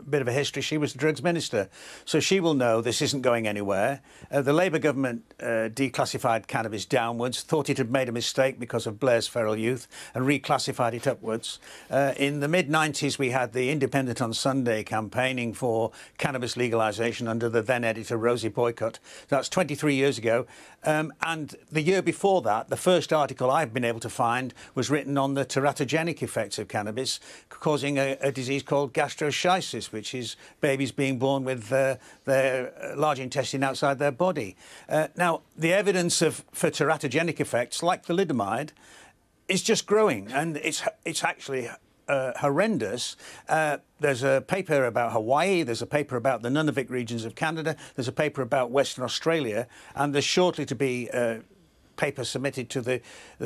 of a history. She was the drugs minister, so she will know this isn't going anywhere. The Labour government declassified cannabis downwards, thought it had made a mistake because of Blair's feral youth, and reclassified it upwards. In the mid-90s, we had the Independent on Sunday campaigning for cannabis legalisation under the then editor Rosie Boycott. That's 23 years ago. And the year before that, the first article I've been able to find was written on the teratogenic effects of cannabis, causing a disease called gastroschisis, which is babies being born with their large intestine outside their body. Now, the evidence for teratogenic effects, like thalidomide, is just growing, and it's actually horrendous. There's a paper about Hawaii, there's a paper about the Nunavut regions of Canada, there's a paper about Western Australia, and there's shortly to be paper submitted to the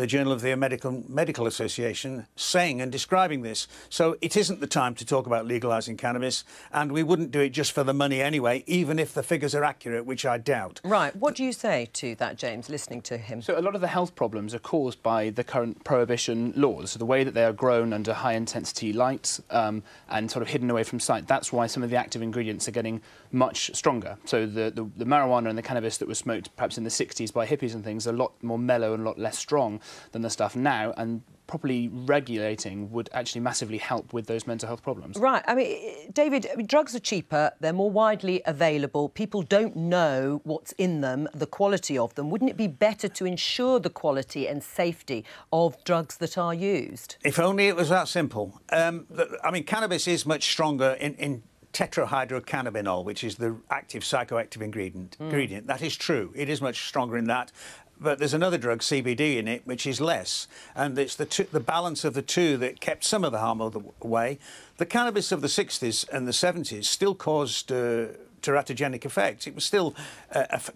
Journal of the Medical Association saying and describing this. So it isn't the time to talk about legalising cannabis, and we wouldn't do it just for the money anyway, even if the figures are accurate, which I doubt. Right. What do you say to that, James, listening to him? So a lot of the health problems are caused by the current prohibition laws, so the way that they are grown under high-intensity light and sort of hidden away from sight. That's why some of the active ingredients are getting much stronger. So the marijuana and the cannabis that was smoked perhaps in the 60s by hippies and things are a lot more mellow and a lot less strong than the stuff now, and properly regulating would actually massively help with those mental health problems. Right. I mean, David, drugs are cheaper, they're more widely available, people don't know what's in them, the quality of them. Wouldn't it be better to ensure the quality and safety of drugs that are used? If only it was that simple. I mean, cannabis is much stronger in tetrahydrocannabinol, which is the active psychoactive ingredient. That is true. It is much stronger in that. But there's another drug, CBD, in it, which is less. And it's the balance of the two that kept some of the harm away. The cannabis of the 60s and the 70s still caused teratogenic effects. It was still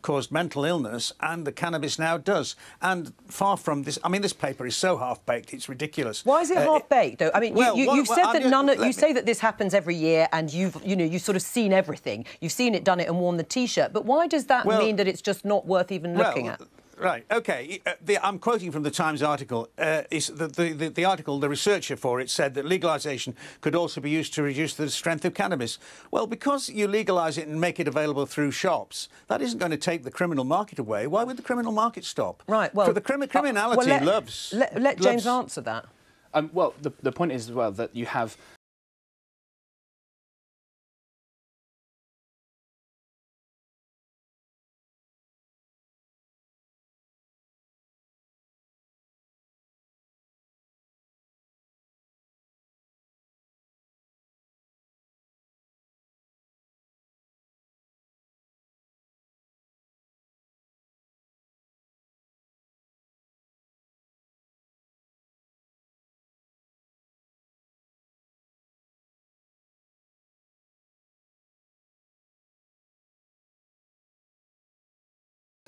caused mental illness, and the cannabis now does. And far from this, I mean, this paper is so half-baked, it's ridiculous. Why is it half-baked, though? I mean, you've said that you say that this happens every year, and you've sort of seen everything. You've seen it, done it, and worn the T-shirt. But why does that mean that it's just not worth even looking at? Right, OK. I'm quoting from the Times article. The article, the researcher for it, said that legalisation could also be used to reduce the strength of cannabis. Well, because you legalise it and make it available through shops, that isn't going to take the criminal market away. Why would the criminal market stop? Right, well... For the criminality loves... Let James answer that. Well, the point is as well that you have...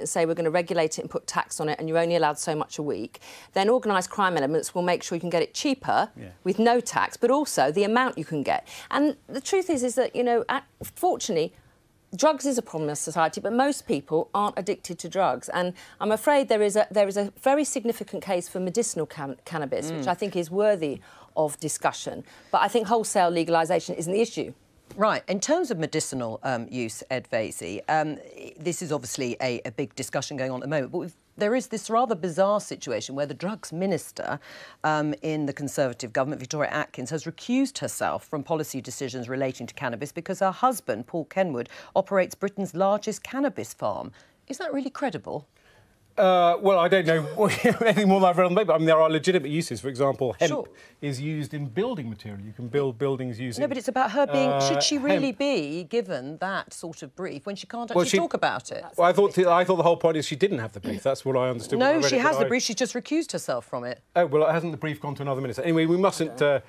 say we're going to regulate it and put tax on it and you're only allowed so much a week, then organised crime elements will make sure you can get it cheaper with no tax, but also the amount you can get. And the truth is that, you know, fortunately, drugs is a problem in society, but most people aren't addicted to drugs. And I'm afraid there is a very significant case for medicinal cannabis, which I think is worthy of discussion. But I think wholesale legalisation isn't the issue. Right. In terms of medicinal use, Ed Vaizey, this is obviously a big discussion going on at the moment, but there is this rather bizarre situation where the drugs minister in the Conservative government, Victoria Atkins, has recused herself from policy decisions relating to cannabis because her husband, Paul Kenwood, operates Britain's largest cannabis farm. Is that really credible? Well, I don't know anything more than I've read on the paper. I mean, there are legitimate uses. For example, hemp is used in building material. You can build buildings using... No, but it's about her being... should she really be given that sort of brief when she can't actually talk about it? Well, I thought the whole point is she didn't have the brief. That's what I understood. No, she has the brief. She's just recused herself from it. Oh, well, hasn't the brief gone to another minister? Anyway, we mustn't... I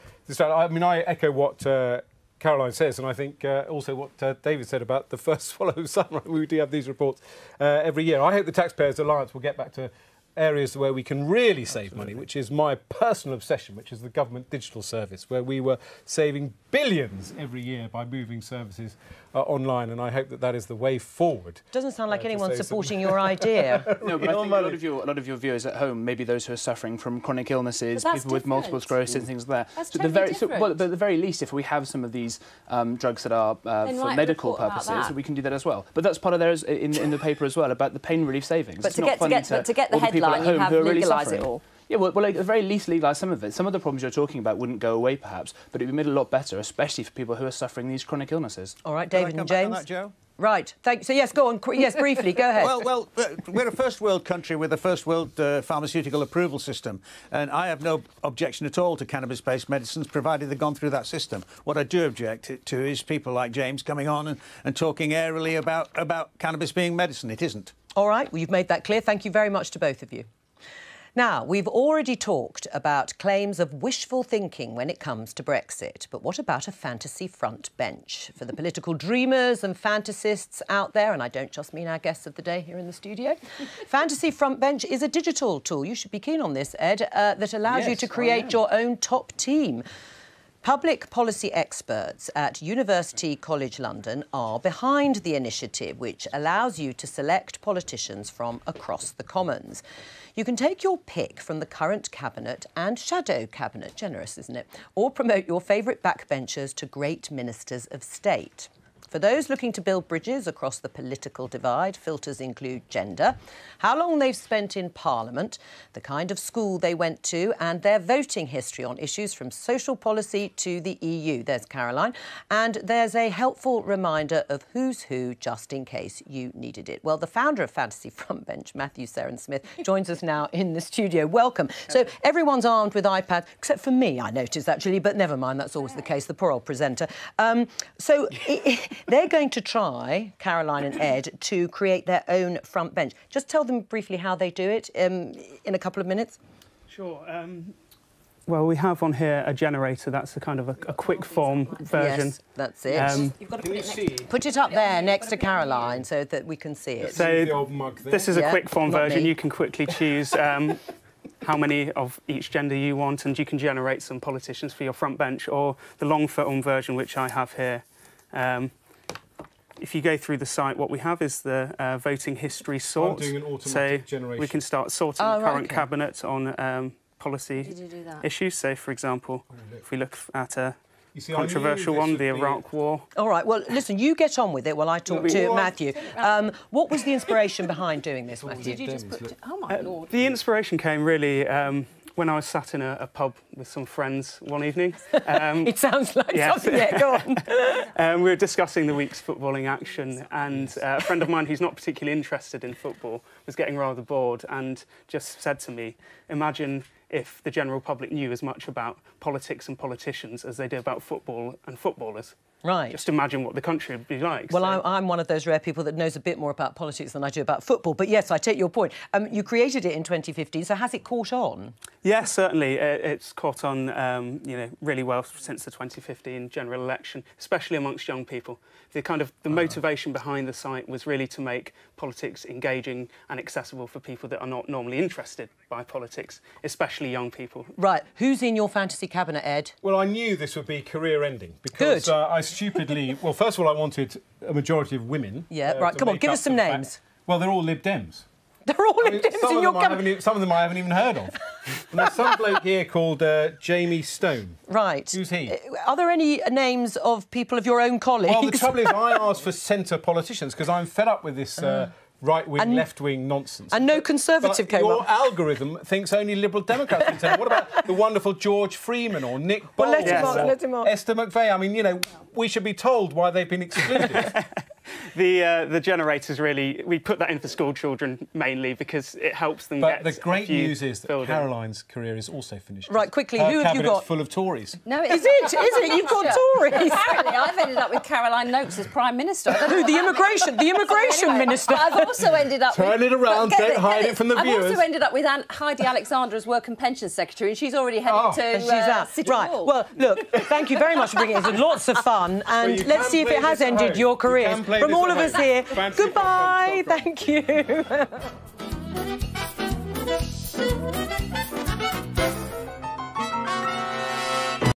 mean, I echo what... Caroline says, and I think also what David said about the first swallow of summer. We do have these reports every year. I hope the Taxpayers Alliance will get back to areas where we can really save money, which is my personal obsession, which is the government digital service, where we were saving billions every year by moving services online, and I hope that that is the way forward. Doesn't sound like anyone's supporting your idea. No, but I think a lot of your viewers at home, maybe those who are suffering from chronic illnesses, people with multiple sclerosis and things like that. That's So totally different. but at the very least, if we have some of these drugs that are for medical purposes, we can do that as well. But that's part of there in the paper as well about the pain relief savings. But to get the headline, you have legalise it all. Yeah, well, at the very least, legalise some of it. Some of the problems you're talking about wouldn't go away, perhaps, but it would be made a lot better, especially for people who are suffering these chronic illnesses. All right, David and James. That, Joe? Right. Thank you. So, yes, go on. Yes, briefly, go ahead. Well, we're a first world country with a first world pharmaceutical approval system, and I have no objection at all to cannabis-based medicines, provided they've gone through that system. What I do object to is people like James coming on and talking airily about cannabis being medicine. It isn't. All right. Well, you've made that clear. Thank you very much to both of you. Now, we've already talked about claims of wishful thinking when it comes to Brexit, but what about a fantasy front bench? For the political dreamers and fantasists out there, and I don't just mean our guests of the day here in the studio, Fantasy Front Bench is a digital tool, you should be keen on this, Ed, that allows you to create your own top team. Public policy experts at University College London are behind the initiative, which allows you to select politicians from across the Commons. You can take your pick from the current cabinet and shadow cabinet, generous, isn't it? Or promote your favourite backbenchers to great ministers of state. For those looking to build bridges across the political divide, filters include gender, how long they've spent in Parliament, the kind of school they went to, and their voting history on issues from social policy to the EU. There's Caroline. And there's a helpful reminder of who's who, just in case you needed it. Well, the founder of Fantasy Front Bench, Matthew Seren-Smith, joins us now in the studio. Welcome. So everyone's armed with iPads, except for me, I noticed, actually, but never mind, that's always the case, the poor old presenter. They're going to try, Caroline and Ed, to create their own front bench. Just tell them briefly how they do it in a couple of minutes. Sure. Well, we have on here a generator. That's a kind of a quick form version. Yes, that's it. You've got to put it up there next to Caroline so that we can see it. So this is a quick form version. You can quickly choose how many of each gender you want, and you can generate some politicians for your front bench, or the long form version, which I have here. If you go through the site, what we have is the voting history sort. I'm doing an automatic generation. We can start sorting the current cabinet on policy issues. So, for example, if we look at a controversial one, the Iraq War. All right, well, listen, you get on with it while I talk to Matthew. What was the inspiration behind doing this, Matthew? Did you just put... Oh, my Lord. The inspiration came really... when I was sat in a pub with some friends one evening. It sounds like something, yeah, go on. We were discussing the week's footballing action, and a friend of mine who's not particularly interested in football was getting rather bored and just said to me, imagine if the general public knew as much about politics and politicians as they do about football and footballers. Right. Just imagine what the country would be like. Well, so. I'm one of those rare people that knows a bit more about politics than I do about football. But yes, I take your point. You created it in 2015, so has it caught on? Yes, certainly. It's caught on, really well since the 2015 general election, especially amongst young people. The motivation behind the site was really to make politics engaging and accessible for people that are not normally interested by politics, especially young people. Right. Who's in your fantasy cabinet, Ed? Well, I knew this would be career-ending because I stupidly... Well, first of all, I wanted a majority of women. Yeah, right. Come on, give us some names. Well, they're all Lib Dems. They're all Lib Dems in your cabinet? Some of them I haven't even heard of. And there's some bloke here called Jamie Stone. Right. Who's he? Are there any names of people of your own colleagues? Well, the trouble is I asked for centre politicians because I'm fed up with this... right-wing, left-wing nonsense. And no Conservative came up. Your algorithm thinks only Liberal Democrats can tell. What about the wonderful George Freeman or Nick Bowles let him on. Esther McVeigh? I mean, we should be told why they've been excluded. The generators really... We put that in for school children mainly because it helps them get... But the great news is that Caroline's career is also finished. Right, quickly, who have you got? Full of Tories. No, is it? You've got Tories. Apparently, I've ended up with Caroline Noakes as Prime Minister. Who? The immigration Minister. I've also ended up Turn it around, don't hide it from the viewers. I've also ended up with Heidi Alexander as Work and Pensions Secretary, and she's already headed to City Hall. Well, look, thank you very much for bringing it. It's been lots of fun, and let's see if it has ended your careers. From all of us here, goodbye. Thank you.